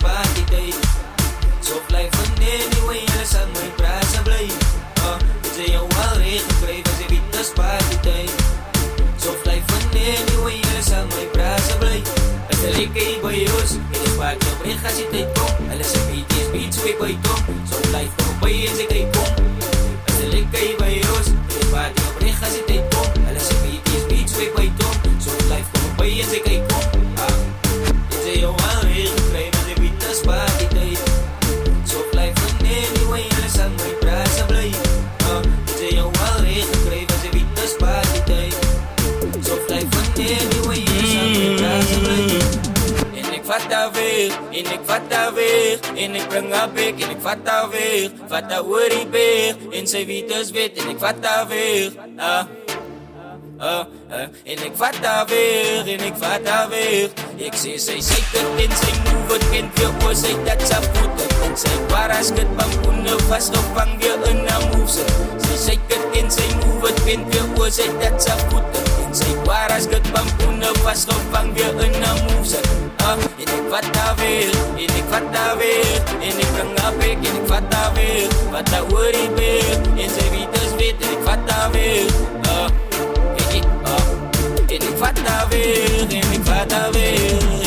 partytyd. So bly van anyway, hulle sal my praat bly. Het sy jou al reg gekry, want sy weet dis partytyd. So bly van anyway, hulle sal my praat bly. As hulle kyk by ons, en die party op reg as die tyd kom. Hulle sê beat is beat, so ek by tom. So bly van by en sy kyk kom. As hulle kyk by ons, en die party op reg as die tyd kom. Hulle sê beat is beat, so ek by tom. So bly van by en sy kyk kom. Het sy jou al reg gekry, want sy weet dis partytyd. So bly van anyway, hulle sal my praat bly. Het sy jou al reg gekry, want sy weet dis partytyd. So bly van anyway, hulle sal my praat bly. En ek vat haar weg, en ek vat haar weg. En ek bring haar weg, en ek vat haar weg. Vat haar oor die berg, en sy weet is wet. En ek vat haar weg, en ek vat haar weg, en ek vat haar weg. Ek sê sy suiker en sy move het kent weer oor sy dat sy voet het. En sy paras het bamboene vastgevang weer in haar moves het. Sy suiker en sy move het kent weer oor sy dat sy voet het. En sy paras het bamboene vastgevang weer in haar moves het. En ek vat haar weg, en ek vat haar weg. En ek bring haar weg, en ek vat haar weg. Vat haar oor die berg, en sy weet is wet. En ek vat haar weg, en ik vat haar weer, en ik vat haar weer.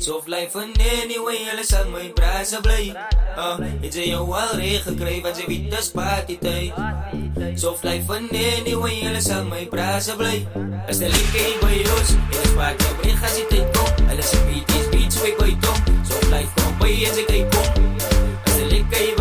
So bly van anyway, hulle sal my praat bly. Het sy jou al reg gekry, want sy weet dis partytyd. So bly van anyway, hulle sal my praat bly. As die liedjie by ons, en ons party op reg as die tyd kom. Hulle sê beat is beat, so ek by tom. So bly van by en sy kyk kom. As die liedjie